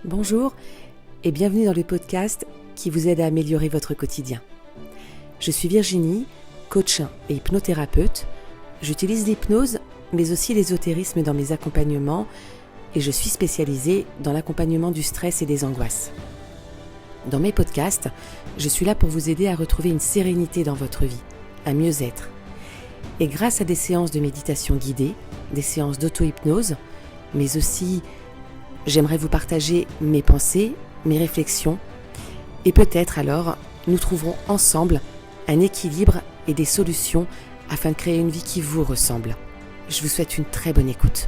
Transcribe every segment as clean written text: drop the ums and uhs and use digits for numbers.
Bonjour et bienvenue dans le podcast qui vous aide à améliorer votre quotidien. Je suis Virginie, coach et hypnothérapeute. J'utilise l'hypnose mais aussi l'ésotérisme dans mes accompagnements et je suis spécialisée dans l'accompagnement du stress et des angoisses. Dans mes podcasts, je suis là pour vous aider à retrouver une sérénité dans votre vie, un mieux-être. Et grâce à des séances de méditation guidée, des séances d'auto-hypnose, mais aussi j'aimerais vous partager mes pensées, mes réflexions, et peut-être alors nous trouverons ensemble un équilibre et des solutions afin de créer une vie qui vous ressemble. Je vous souhaite une très bonne écoute.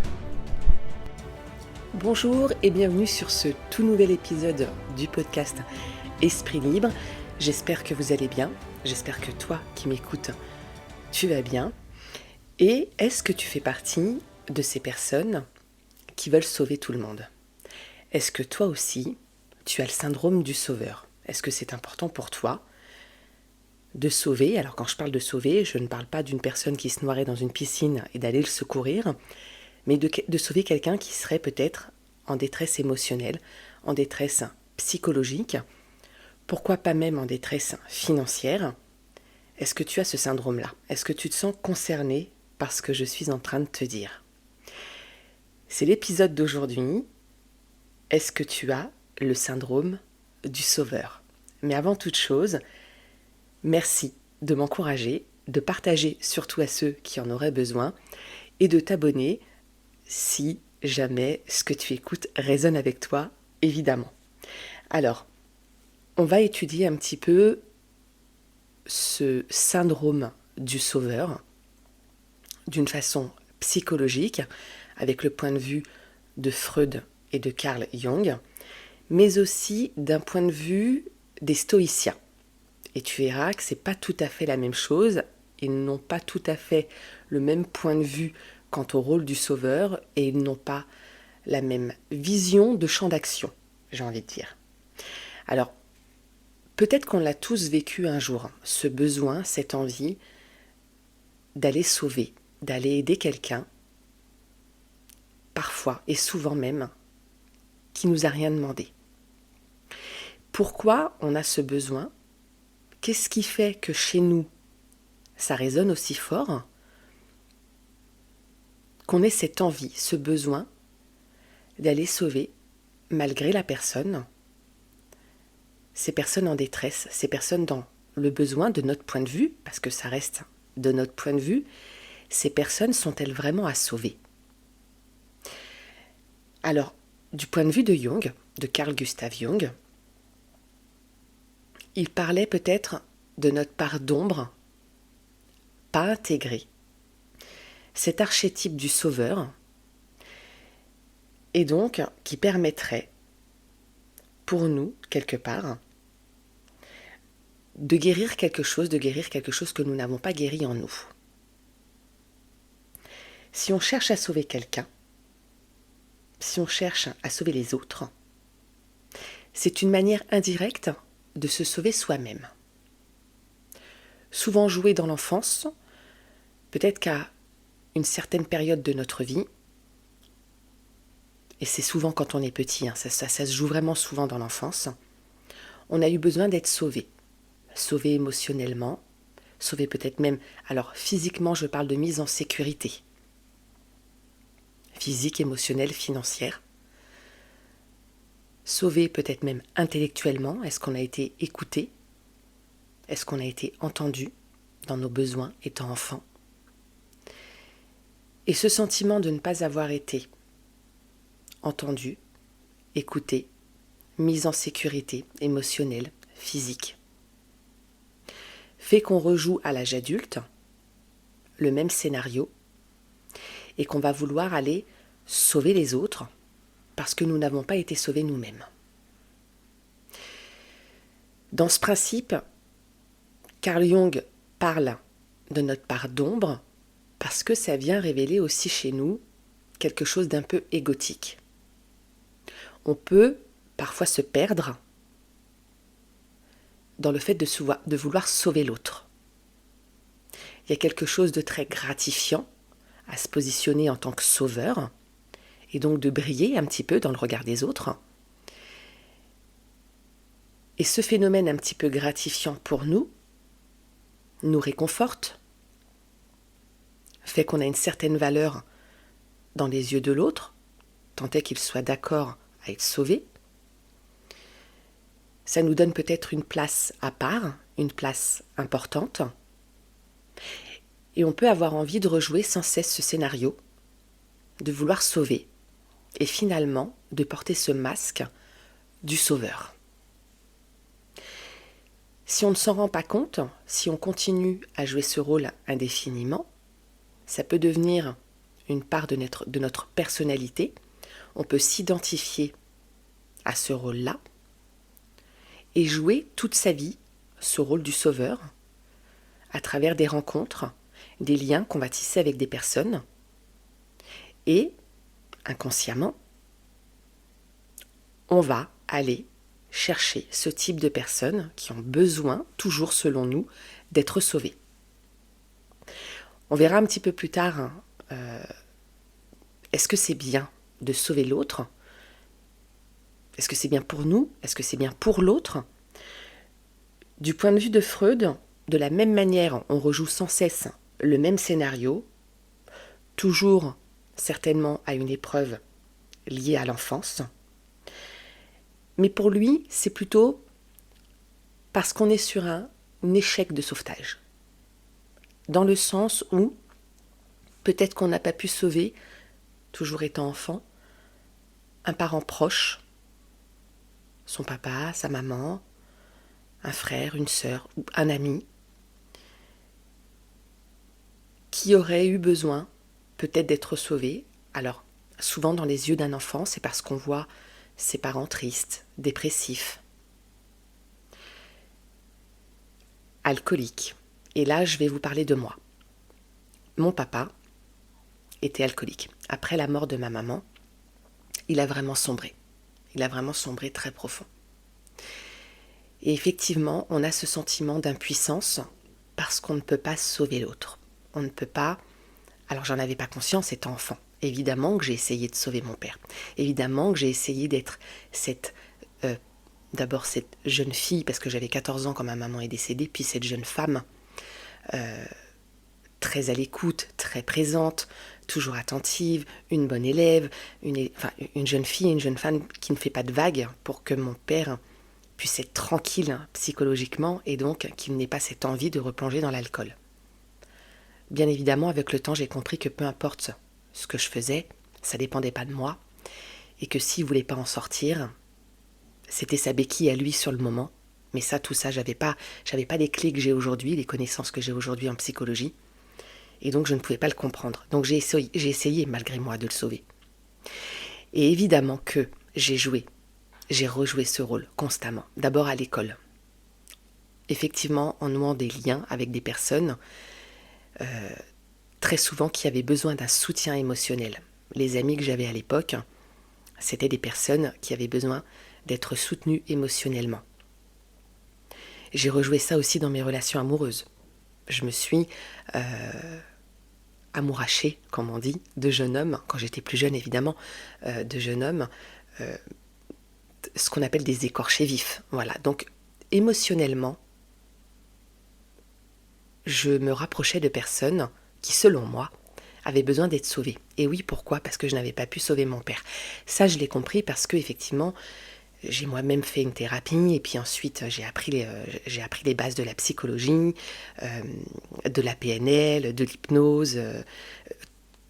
Bonjour et bienvenue sur ce tout nouvel épisode du podcast Esprit Libre. J'espère que vous allez bien, j'espère que toi qui m'écoutes, tu vas bien. Et est-ce que tu fais partie de ces personnes qui veulent sauver tout le monde ? Est-ce que toi aussi, tu as le syndrome du sauveur ? Est-ce que c'est important pour toi de sauver ? Alors quand je parle de sauver, je ne parle pas d'une personne qui se noierait dans une piscine et d'aller le secourir, mais de sauver quelqu'un qui serait peut-être en détresse émotionnelle, en détresse psychologique, pourquoi pas même en détresse financière ? Est-ce que tu as ce syndrome-là ? Est-ce que tu te sens concerné par ce que je suis en train de te dire ? C'est l'épisode d'aujourd'hui. Est-ce que tu as le syndrome du sauveur ? Mais avant toute chose, merci de m'encourager, de partager surtout à ceux qui en auraient besoin et de t'abonner si jamais ce que tu écoutes résonne avec toi, évidemment. Alors, on va étudier un petit peu ce syndrome du sauveur d'une façon psychologique, avec le point de vue de Freud et de Carl Jung, mais aussi d'un point de vue des stoïciens. Et tu verras que ce n'est pas tout à fait la même chose, ils n'ont pas tout à fait le même point de vue quant au rôle du sauveur, et ils n'ont pas la même vision de champ d'action, j'ai envie de dire. Alors, peut-être qu'on l'a tous vécu un jour, ce besoin, cette envie d'aller sauver, d'aller aider quelqu'un, parfois et souvent même, qui nous a rien demandé. Pourquoi on a ce besoin ? Qu'est-ce qui fait que chez nous, ça résonne aussi fort ? Qu'on ait cette envie, ce besoin d'aller sauver, malgré la personne, ces personnes en détresse, ces personnes dans le besoin de notre point de vue, parce que ça reste de notre point de vue, ces personnes sont-elles vraiment à sauver ? Alors, du point de vue de Jung, de Carl Gustav Jung, il parlait peut-être de notre part d'ombre, pas intégrée. Cet archétype du sauveur, et donc qui permettrait, pour nous, quelque part, de guérir quelque chose que nous n'avons pas guéri en nous. Si on cherche à sauver quelqu'un, si on cherche à sauver les autres, c'est une manière indirecte de se sauver soi-même. Souvent joué dans l'enfance, peut-être qu'à une certaine période de notre vie, et c'est souvent quand on est petit, ça se joue vraiment souvent dans l'enfance, on a eu besoin d'être sauvé. Sauvé émotionnellement, sauvé peut-être même, alors physiquement je parle de mise en sécurité. Physique, émotionnelle, financière. Sauvé peut-être même intellectuellement, est-ce qu'on a été écouté ? Est-ce qu'on a été entendu dans nos besoins étant enfant ? Et ce sentiment de ne pas avoir été entendu, écouté, mise en sécurité émotionnelle, physique, fait qu'on rejoue à l'âge adulte le même scénario et qu'on va vouloir aller sauver les autres parce que nous n'avons pas été sauvés nous-mêmes. Dans ce principe, Carl Jung parle de notre part d'ombre parce que ça vient révéler aussi chez nous quelque chose d'un peu égotique. On peut parfois se perdre dans le fait de vouloir sauver l'autre. Il y a quelque chose de très gratifiant à se positionner en tant que sauveur et donc de briller un petit peu dans le regard des autres Et ce phénomène un petit peu gratifiant pour nous réconforte, fait qu'on a une certaine valeur dans les yeux de l'autre, tant est qu'il soit d'accord à être sauvé. Ça nous donne peut-être une place à part, une place importante. Et on peut avoir envie de rejouer sans cesse ce scénario, de vouloir sauver, et finalement de porter ce masque du sauveur. Si on ne s'en rend pas compte, si on continue à jouer ce rôle indéfiniment, ça peut devenir une part de notre personnalité. On peut s'identifier à ce rôle-là et jouer toute sa vie ce rôle du sauveur à travers des rencontres, des liens qu'on va tisser avec des personnes. Et inconsciemment, on va aller chercher ce type de personnes qui ont besoin, toujours selon nous, d'être sauvées. On verra un petit peu plus tard, est-ce que c'est bien de sauver l'autre ? Est-ce que c'est bien pour nous ? Est-ce que c'est bien pour l'autre ? Du point de vue de Freud, de la même manière, on rejoue sans cesse le même scénario, toujours certainement à une épreuve liée à l'enfance. Mais pour lui, c'est plutôt parce qu'on est sur un échec de sauvetage. Dans le sens où peut-être qu'on n'a pas pu sauver, toujours étant enfant, un parent proche, son papa, sa maman, un frère, une sœur ou un ami, qui aurait eu besoin peut-être d'être sauvé. Alors, souvent dans les yeux d'un enfant, c'est parce qu'on voit ses parents tristes, dépressifs, alcooliques. Et là, je vais vous parler de moi. Mon papa était alcoolique. Après la mort de ma maman, il a vraiment sombré. Il a vraiment sombré très profond. Et effectivement, on a ce sentiment d'impuissance parce qu'on ne peut pas sauver l'autre. On ne peut pas... Alors, j'en avais pas conscience étant enfant. Évidemment que j'ai essayé de sauver mon père. Évidemment que j'ai essayé d'être d'abord cette jeune fille, parce que j'avais 14 ans quand ma maman est décédée, puis cette jeune femme très à l'écoute, très présente, toujours attentive, une bonne élève, une jeune fille, une jeune femme qui ne fait pas de vagues pour que mon père puisse être tranquille psychologiquement et donc qu'il n'ait pas cette envie de replonger dans l'alcool. Bien évidemment, avec le temps, j'ai compris que peu importe ce que je faisais, ça ne dépendait pas de moi et que s'il ne voulait pas en sortir, c'était sa béquille à lui sur le moment. Mais ça, tout ça, j'avais pas les clés que j'ai aujourd'hui, les connaissances que j'ai aujourd'hui en psychologie. Et donc, je ne pouvais pas le comprendre. Donc, j'ai essayé, malgré moi, de le sauver. Et évidemment que j'ai rejoué ce rôle constamment. D'abord à l'école. Effectivement, en nouant des liens avec des personnes, très souvent qui avaient besoin d'un soutien émotionnel. Les amis que j'avais à l'époque, c'était des personnes qui avaient besoin d'être soutenues émotionnellement. J'ai rejoué ça aussi dans mes relations amoureuses. Je me suis amourachée, comme on dit, de jeunes hommes, quand j'étais plus jeune évidemment, de jeunes hommes, ce qu'on appelle des écorchés vifs. Voilà, donc émotionnellement, je me rapprochais de personnes qui, selon moi, avaient besoin d'être sauvées. Et oui, pourquoi ? Parce que je n'avais pas pu sauver mon père. Ça, je l'ai compris parce que, effectivement, j'ai moi-même fait une thérapie et puis ensuite j'ai appris les bases de la psychologie, de la PNL, de l'hypnose.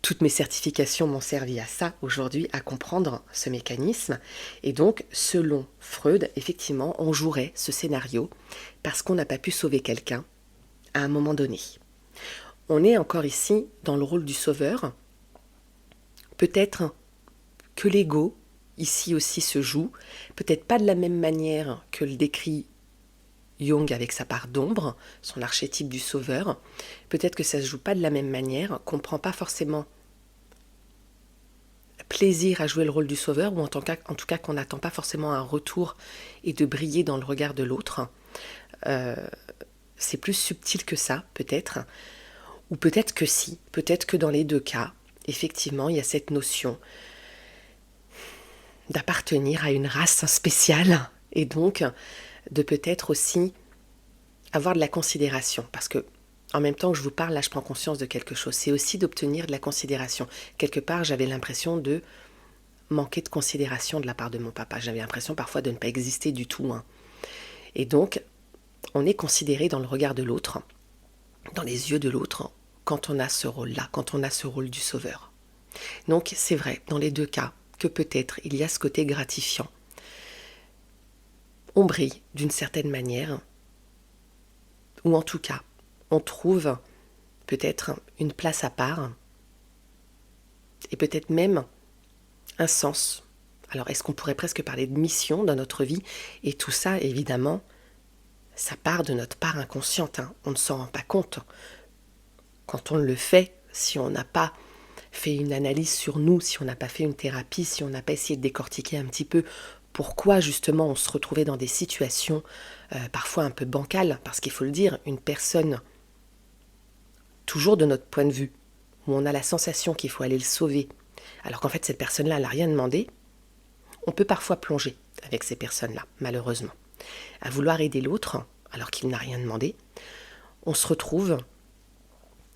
Toutes mes certifications m'ont servi à ça aujourd'hui, à comprendre ce mécanisme. Et donc, selon Freud, effectivement, on jouerait ce scénario parce qu'on n'a pas pu sauver quelqu'un à un moment donné. On est encore ici dans le rôle du sauveur. Peut-être que l'ego ici aussi se joue, peut-être pas de la même manière que le décrit Jung avec sa part d'ombre, son archétype du sauveur. Peut-être que ça se joue pas de la même manière, qu'on prend pas forcément plaisir à jouer le rôle du sauveur, ou en tout cas qu'on n'attend pas forcément un retour et de briller dans le regard de l'autre. C'est plus subtil que ça, peut-être. Ou peut-être que si, peut-être que dans les deux cas, effectivement, il y a cette notion d'appartenir à une race spéciale et donc de peut-être aussi avoir de la considération. Parce que en même temps que je vous parle, là je prends conscience de quelque chose. C'est aussi d'obtenir de la considération. Quelque part, j'avais l'impression de manquer de considération de la part de mon papa. J'avais l'impression parfois de ne pas exister du tout. Et donc, on est considéré dans le regard de l'autre, dans les yeux de l'autre, quand on a ce rôle-là, quand on a ce rôle du sauveur. Donc, c'est vrai, dans les deux cas, que peut-être il y a ce côté gratifiant. On brille d'une certaine manière, ou en tout cas, on trouve peut-être une place à part, et peut-être même un sens. Alors, est-ce qu'on pourrait presque parler de mission dans notre vie? Et tout ça, évidemment, ça part de notre part inconsciente. On ne s'en rend pas compte. Quand on le fait, si on n'a pas fait une analyse sur nous, si on n'a pas fait une thérapie, si on n'a pas essayé de décortiquer un petit peu pourquoi justement on se retrouvait dans des situations parfois un peu bancales, parce qu'il faut le dire, une personne, toujours de notre point de vue, où on a la sensation qu'il faut aller le sauver, alors qu'en fait cette personne-là, elle n'a rien demandé, on peut parfois plonger avec ces personnes-là, malheureusement. À vouloir aider l'autre, alors qu'il n'a rien demandé, on se retrouve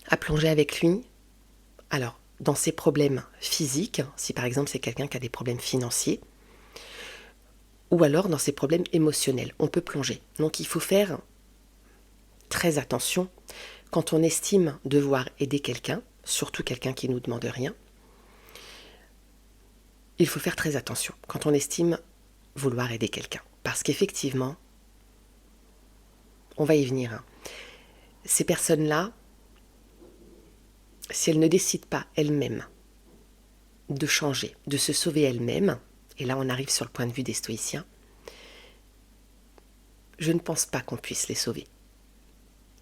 à plonger avec lui, alors dans ses problèmes physiques, si par exemple c'est quelqu'un qui a des problèmes financiers, ou alors dans ses problèmes émotionnels, on peut plonger. Donc il faut faire très attention quand on estime devoir aider quelqu'un, surtout quelqu'un qui ne nous demande rien. Il faut faire très attention quand on estime vouloir aider quelqu'un. Parce qu'effectivement, on va y venir. Ces personnes-là, si elles ne décident pas elles-mêmes de changer, de se sauver elles-mêmes, et là on arrive sur le point de vue des stoïciens, je ne pense pas qu'on puisse les sauver.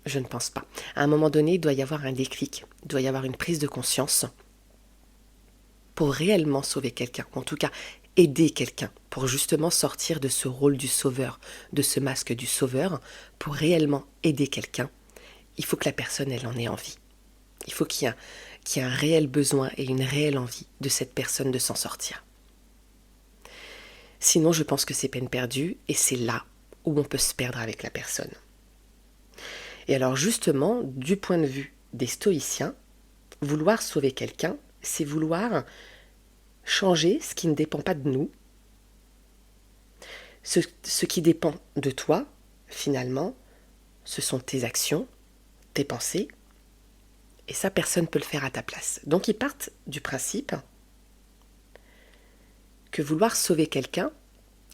Je ne pense pas. À un moment donné, il doit y avoir un déclic, il doit y avoir une prise de conscience pour réellement sauver quelqu'un, en tout cas aider quelqu'un, pour justement sortir de ce rôle du sauveur, de ce masque du sauveur, pour réellement aider quelqu'un. Il faut que la personne, elle en ait envie. Il faut qu'il y ait un réel besoin et une réelle envie de cette personne de s'en sortir. Sinon, je pense que c'est peine perdue et c'est là où on peut se perdre avec la personne. Et alors justement, du point de vue des stoïciens, vouloir sauver quelqu'un, c'est vouloir changer ce qui ne dépend pas de nous. Ce qui dépend de toi, finalement, ce sont tes actions, tes pensées, et ça, personne ne peut le faire à ta place. Donc ils partent du principe que vouloir sauver quelqu'un,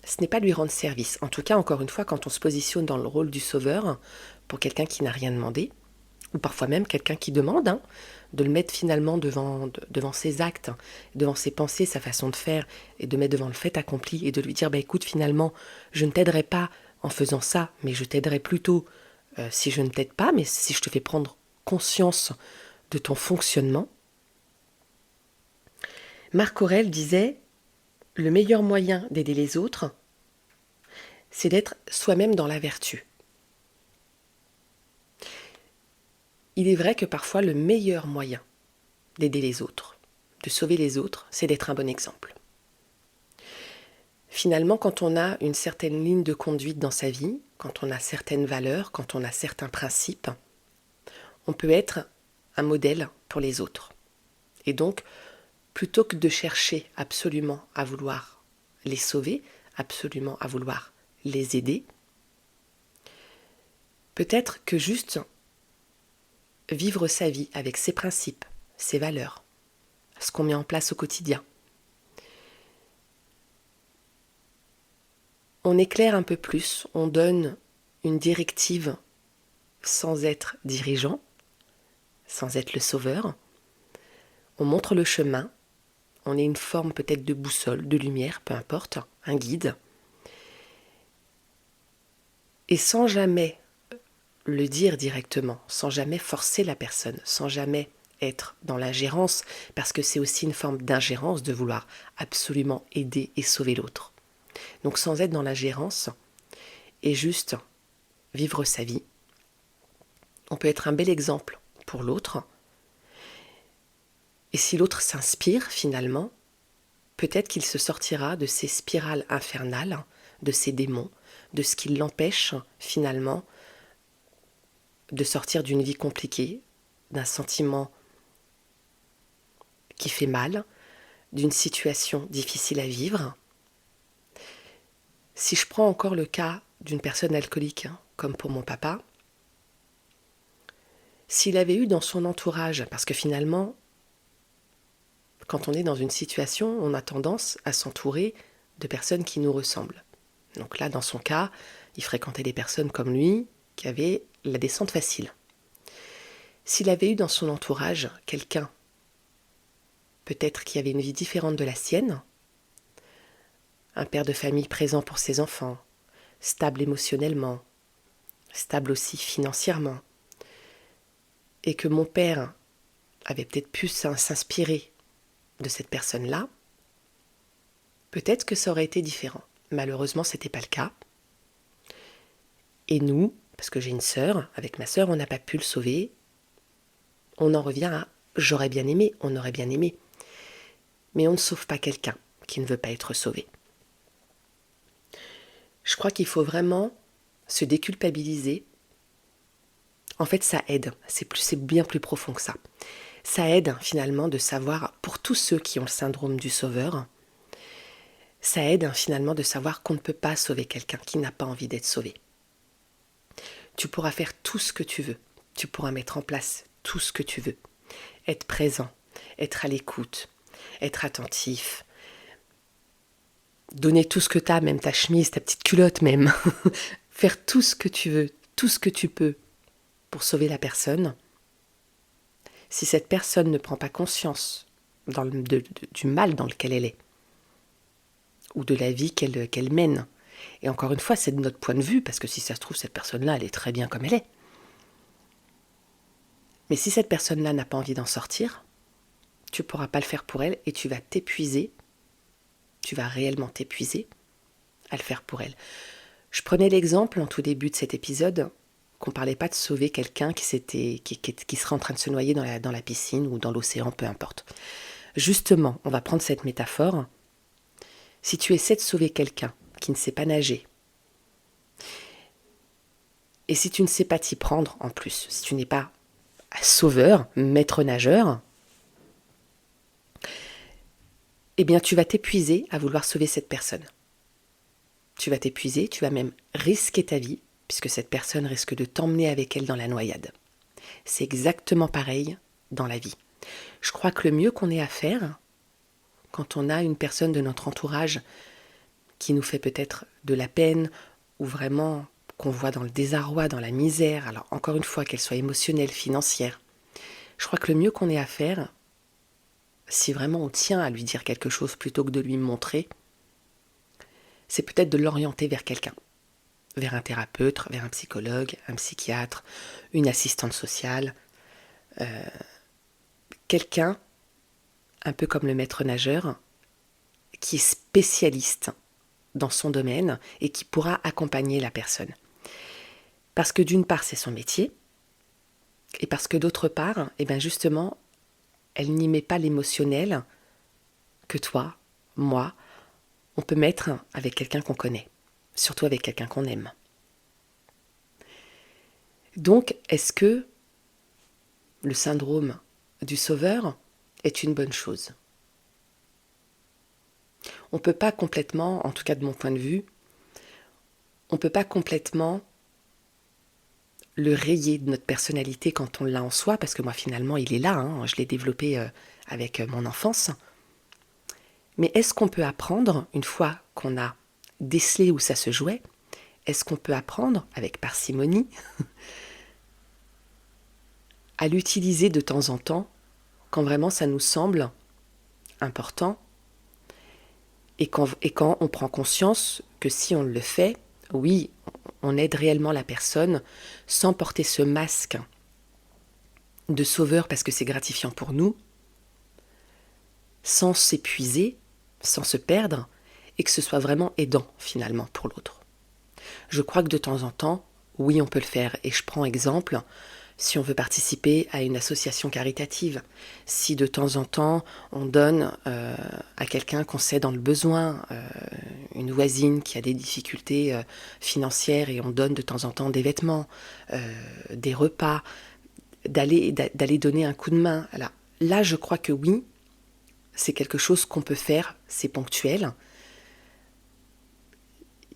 ce n'est pas lui rendre service. En tout cas, encore une fois, quand on se positionne dans le rôle du sauveur pour quelqu'un qui n'a rien demandé, ou parfois même quelqu'un qui demande, de le mettre finalement devant ses actes, devant ses pensées, sa façon de faire, et de mettre devant le fait accompli, et de lui dire, écoute, finalement, je ne t'aiderai pas en faisant ça, mais je t'aiderai plutôt si je ne t'aide pas, mais si je te fais prendre conscience de ton fonctionnement. Marc Aurèle disait, le meilleur moyen d'aider les autres, c'est d'être soi-même dans la vertu. Il est vrai que parfois le meilleur moyen d'aider les autres, de sauver les autres, c'est d'être un bon exemple. Finalement, quand on a une certaine ligne de conduite dans sa vie, quand on a certaines valeurs, quand on a certains principes, on peut être un modèle pour les autres. Et donc, plutôt que de chercher absolument à vouloir les sauver, absolument à vouloir les aider, peut-être que juste vivre sa vie avec ses principes, ses valeurs, ce qu'on met en place au quotidien. On éclaire un peu plus, on donne une directive sans être dirigeant, sans être le sauveur. On montre le chemin, on est une forme peut-être de boussole, de lumière, peu importe, un guide. Et sans jamais le dire directement, sans jamais forcer la personne, sans jamais être dans l'ingérence, parce que c'est aussi une forme d'ingérence de vouloir absolument aider et sauver l'autre. Donc sans être dans l'ingérence et juste vivre sa vie, on peut être un bel exemple pour l'autre. Et si l'autre s'inspire finalement, peut-être qu'il se sortira de ces spirales infernales, de ces démons, de ce qui l'empêche finalement de sortir d'une vie compliquée, d'un sentiment qui fait mal, d'une situation difficile à vivre. Si je prends encore le cas d'une personne alcoolique, comme pour mon papa, s'il avait eu dans son entourage, parce que finalement, quand on est dans une situation, on a tendance à s'entourer de personnes qui nous ressemblent. Donc là, dans son cas, il fréquentait des personnes comme lui, qui avaient la descente facile. S'il avait eu dans son entourage quelqu'un, peut-être qui avait une vie différente de la sienne, un père de famille présent pour ses enfants, stable émotionnellement, stable aussi financièrement, et que mon père avait peut-être pu s'inspirer de cette personne-là, peut-être que ça aurait été différent. Malheureusement, ce n'était pas le cas. Et nous, parce que j'ai une sœur, avec ma sœur, on n'a pas pu le sauver. On en revient à « j'aurais bien aimé », on aurait bien aimé. Mais on ne sauve pas quelqu'un qui ne veut pas être sauvé. Je crois qu'il faut vraiment se déculpabiliser. En fait, ça aide. C'est bien plus profond que ça. Ça aide finalement de savoir, pour tous ceux qui ont le syndrome du sauveur, ça aide finalement de savoir qu'on ne peut pas sauver quelqu'un qui n'a pas envie d'être sauvé. Tu pourras faire tout ce que tu veux. Tu pourras mettre en place tout ce que tu veux. Être présent, être à l'écoute, être attentif, donner tout ce que tu as, même ta chemise, ta petite culotte même. Faire tout ce que tu veux, tout ce que tu peux pour sauver la personne. Si cette personne ne prend pas conscience du mal dans lequel elle est, ou de la vie qu'elle mène, et encore une fois, c'est de notre point de vue, parce que si ça se trouve, cette personne-là, elle est très bien comme elle est. Mais si cette personne-là n'a pas envie d'en sortir, tu ne pourras pas le faire pour elle, et tu vas t'épuiser, tu vas réellement t'épuiser à le faire pour elle. Je prenais l'exemple, en tout début de cet épisode, qu'on ne parlait pas de sauver quelqu'un qui serait en train de se noyer dans la piscine ou dans l'océan, peu importe. Justement, on va prendre cette métaphore. Si tu essaies de sauver quelqu'un qui ne sait pas nager, et si tu ne sais pas t'y prendre en plus, si tu n'es pas sauveur, maître nageur, eh bien tu vas t'épuiser à vouloir sauver cette personne. Tu vas t'épuiser, tu vas même risquer ta vie, puisque cette personne risque de t'emmener avec elle dans la noyade. C'est exactement pareil dans la vie. Je crois que le mieux qu'on ait à faire, quand on a une personne de notre entourage qui nous fait peut-être de la peine, ou vraiment qu'on voit dans le désarroi, dans la misère, alors encore une fois, qu'elle soit émotionnelle, financière, je crois que le mieux qu'on ait à faire, si vraiment on tient à lui dire quelque chose plutôt que de lui montrer, c'est peut-être de l'orienter vers quelqu'un. Vers un thérapeute, vers un psychologue, un psychiatre, une assistante sociale, quelqu'un, un peu comme le maître nageur, qui est spécialiste dans son domaine et qui pourra accompagner la personne. Parce que d'une part, c'est son métier, et parce que d'autre part, eh bien justement, elle n'y met pas l'émotionnel que toi, moi, on peut mettre avec quelqu'un qu'on connaît. Surtout avec quelqu'un qu'on aime. Donc, est-ce que le syndrome du sauveur est une bonne chose ? On ne peut pas complètement, en tout cas de mon point de vue, on ne peut pas complètement le rayer de notre personnalité quand on l'a en soi, parce que moi finalement il est là, je l'ai développé avec mon enfance. Mais est-ce qu'on peut apprendre, une fois qu'on a décelé où ça se jouait, est-ce qu'on peut apprendre, avec parcimonie, à l'utiliser de temps en temps, quand vraiment ça nous semble important, et quand on prend conscience que si on le fait, oui, on aide réellement la personne, sans porter ce masque de sauveur parce que c'est gratifiant pour nous, sans s'épuiser, sans se perdre, et que ce soit vraiment aidant finalement pour l'autre. Je crois que de temps en temps, oui, on peut le faire. Et je prends exemple, si on veut participer à une association caritative, si de temps en temps on donne à quelqu'un qu'on sait dans le besoin une voisine qui a des difficultés financières et on donne de temps en temps des vêtements, des repas, d'aller donner un coup de main. Alors, là, je crois que oui, c'est quelque chose qu'on peut faire, c'est ponctuel.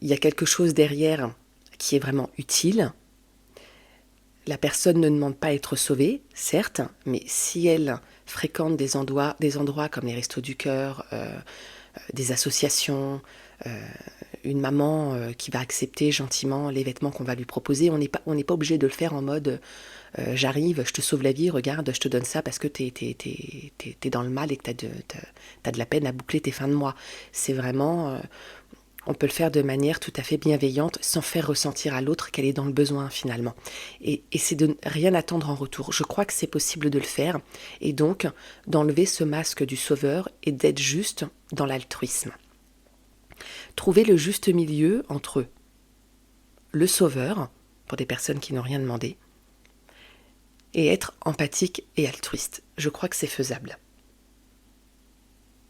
Il y a quelque chose derrière qui est vraiment utile. La personne ne demande pas à être sauvée, certes, mais si elle fréquente des endroits comme les Restos du Cœur, des associations, une maman qui va accepter gentiment les vêtements qu'on va lui proposer, on n'est pas obligé de le faire en mode j'arrive, je te sauve la vie, regarde, je te donne ça parce que t'es dans le mal et que t'as de la peine à boucler tes fins de mois. C'est vraiment... on peut le faire de manière tout à fait bienveillante sans faire ressentir à l'autre qu'elle est dans le besoin finalement. Et c'est de rien attendre en retour. Je crois que c'est possible de le faire et donc d'enlever ce masque du sauveur et d'être juste dans l'altruisme. Trouver le juste milieu entre le sauveur, pour des personnes qui n'ont rien demandé, et être empathique et altruiste. Je crois que c'est faisable.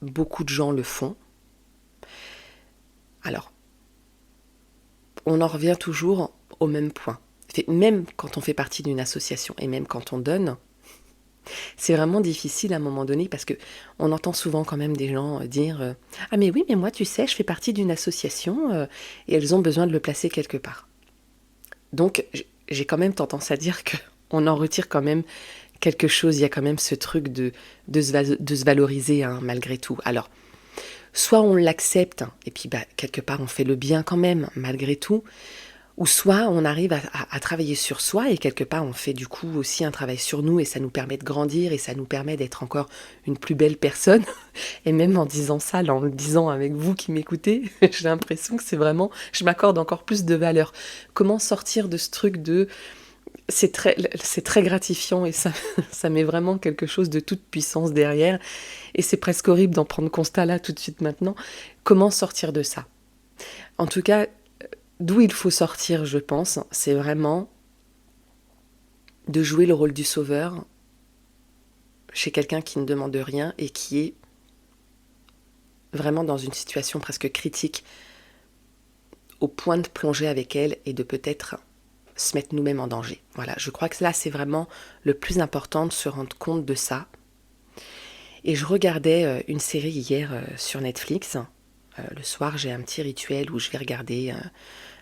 Beaucoup de gens le font. Alors, on en revient toujours au même point. Même quand on fait partie d'une association et même quand on donne, c'est vraiment difficile à un moment donné parce que on entend souvent quand même des gens dire « Ah mais oui, mais moi tu sais, je fais partie d'une association et elles ont besoin de le placer quelque part. » Donc j'ai quand même tendance à dire qu'on en retire quand même quelque chose. Il y a quand même ce truc de se valoriser malgré tout. Alors, soit on l'accepte et puis quelque part on fait le bien quand même malgré tout, ou soit on arrive à travailler sur soi et quelque part on fait du coup aussi un travail sur nous et ça nous permet de grandir et ça nous permet d'être encore une plus belle personne. Et même en disant ça, là, en le disant avec vous qui m'écoutez, j'ai l'impression que c'est vraiment, je m'accorde encore plus de valeur. Comment sortir de ce truc de... C'est très gratifiant et ça met vraiment quelque chose de toute puissance derrière. Et c'est presque horrible d'en prendre constat là tout de suite maintenant. Comment sortir de ça ? En tout cas, d'où il faut sortir, je pense, c'est vraiment de jouer le rôle du sauveur chez quelqu'un qui ne demande rien et qui est vraiment dans une situation presque critique, au point de plonger avec elle et de peut-être se mettre nous-mêmes en danger. Voilà, je crois que là, c'est vraiment le plus important de se rendre compte de ça. Et je regardais une série hier sur Netflix. Le soir, j'ai un petit rituel où je vais regarder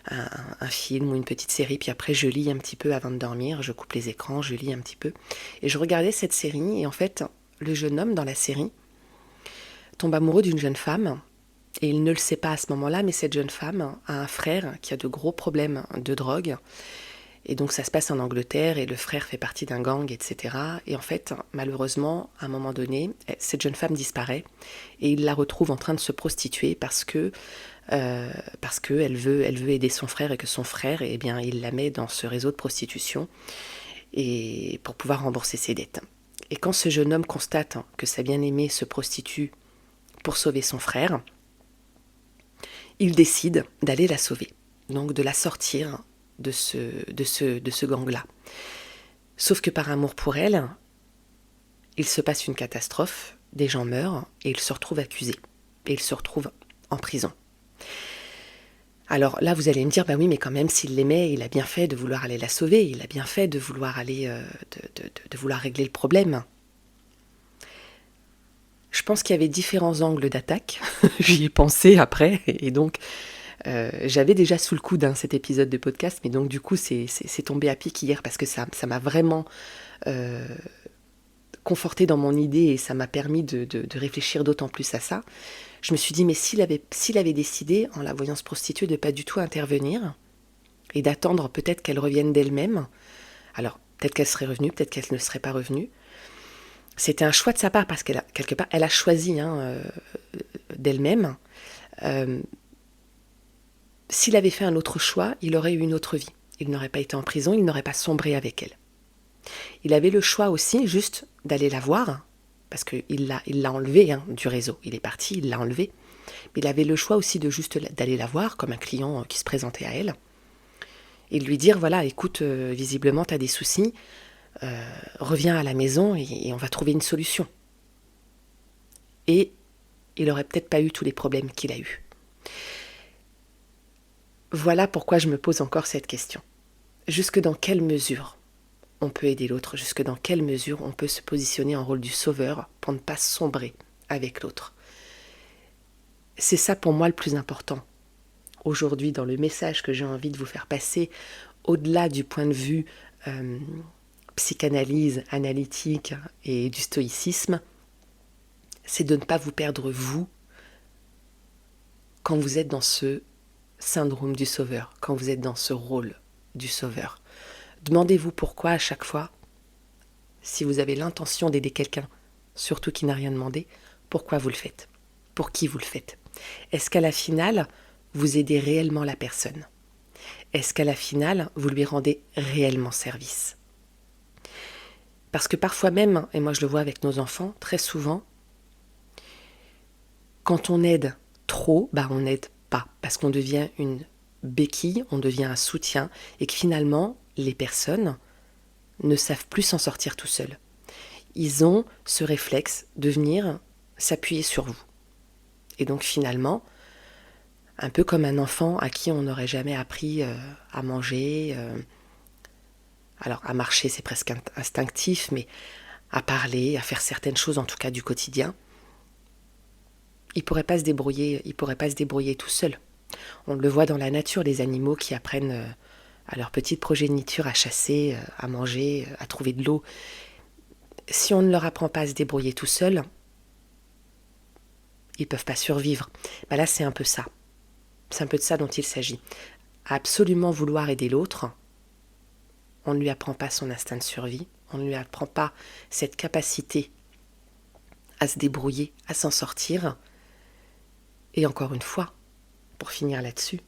un film ou une petite série, puis après je lis un petit peu avant de dormir, je coupe les écrans, je lis un petit peu. Et je regardais cette série, et en fait, le jeune homme dans la série tombe amoureux d'une jeune femme, et il ne le sait pas à ce moment-là, mais cette jeune femme a un frère qui a de gros problèmes de drogue, et donc ça se passe en Angleterre, et le frère fait partie d'un gang, etc. Et en fait, malheureusement, à un moment donné, cette jeune femme disparaît, et il la retrouve en train de se prostituer parce qu'elle veut aider son frère et que son frère, eh bien, il la met dans ce réseau de prostitution et pour pouvoir rembourser ses dettes. Et quand ce jeune homme constate que sa bien-aimée se prostitue pour sauver son frère, il décide d'aller la sauver, donc de la sortir de ce gang-là. Sauf que par amour pour elle, il se passe une catastrophe, des gens meurent et il se retrouve accusé. Et il se retrouve en prison. Alors là, vous allez me dire, bah oui, mais quand même, s'il l'aimait, il a bien fait de vouloir aller la sauver, il a bien fait de vouloir aller, de vouloir régler le problème. Je pense qu'il y avait différents angles d'attaque. J'y ai pensé après, et donc j'avais déjà sous le coude cet épisode de podcast, mais donc du coup, c'est tombé à pic hier parce que ça m'a vraiment conforté dans mon idée et ça m'a permis de réfléchir d'autant plus à ça. Je me suis dit, mais s'il avait décidé, en la voyant se prostituer, de pas du tout intervenir et d'attendre peut-être qu'elle revienne d'elle-même, alors peut-être qu'elle serait revenue, peut-être qu'elle ne serait pas revenue. C'était un choix de sa part parce qu'elle a choisi d'elle-même. S'il avait fait un autre choix, il aurait eu une autre vie. Il n'aurait pas été en prison, il n'aurait pas sombré avec elle. Il avait le choix aussi juste d'aller la voir, parce qu'il l'a enlevé du réseau. Il est parti, il l'a enlevé. Mais il avait le choix aussi de juste d'aller la voir, comme un client qui se présentait à elle, et de lui dire, voilà, écoute, visiblement, tu as des soucis, reviens à la maison et on va trouver une solution. Et il n'aurait peut-être pas eu tous les problèmes qu'il a eus. Voilà pourquoi je me pose encore cette question. Jusque dans quelle mesure on peut aider l'autre? Jusque dans quelle mesure on peut se positionner en rôle du sauveur pour ne pas sombrer avec l'autre? C'est ça pour moi le plus important. Aujourd'hui, dans le message que j'ai envie de vous faire passer, au-delà du point de vue psychanalyse, analytique et du stoïcisme, c'est de ne pas vous perdre vous quand vous êtes dans ce syndrome du sauveur, quand vous êtes dans ce rôle du sauveur. Demandez-vous pourquoi à chaque fois, si vous avez l'intention d'aider quelqu'un, surtout qui n'a rien demandé, pourquoi vous le faites? Pour qui vous le faites? Est-ce qu'à la finale, vous aidez réellement la personne? Est-ce qu'à la finale, vous lui rendez réellement service? Parce que parfois même, et moi je le vois avec nos enfants, très souvent, quand on aide trop, on n'aide pas, parce qu'on devient une béquille, on devient un soutien, et que finalement, les personnes ne savent plus s'en sortir tout seuls. Ils ont ce réflexe de venir s'appuyer sur vous. Et donc finalement, un peu comme un enfant à qui on n'aurait jamais appris à manger, alors à marcher c'est presque instinctif, mais à parler, à faire certaines choses en tout cas du quotidien, il pourrait pas se débrouiller tout seul. On le voit dans la nature, les animaux qui apprennent à leur petite progéniture à chasser, à manger, à trouver de l'eau. Si on ne leur apprend pas à se débrouiller tout seul, ils ne peuvent pas survivre. Là, c'est un peu ça. C'est un peu de ça dont il s'agit. À absolument vouloir aider l'autre, on ne lui apprend pas son instinct de survie, on ne lui apprend pas cette capacité à se débrouiller, à s'en sortir. Et encore une fois, pour finir là-dessus,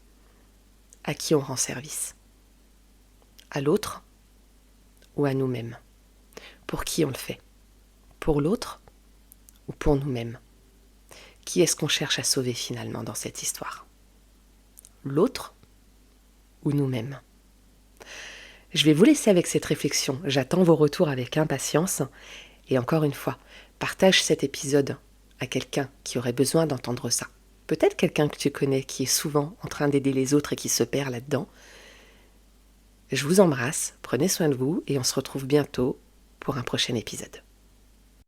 à qui on rend service? À l'autre ou à nous-mêmes? Pour qui on le fait? Pour l'autre ou pour nous-mêmes? Qui est-ce qu'on cherche à sauver finalement dans cette histoire? L'autre ou nous-mêmes? Je vais vous laisser avec cette réflexion. J'attends vos retours avec impatience. Et encore une fois, partage cet épisode à quelqu'un qui aurait besoin d'entendre ça. Peut-être quelqu'un que tu connais qui est souvent en train d'aider les autres et qui se perd là-dedans. Je vous embrasse, prenez soin de vous et on se retrouve bientôt pour un prochain épisode.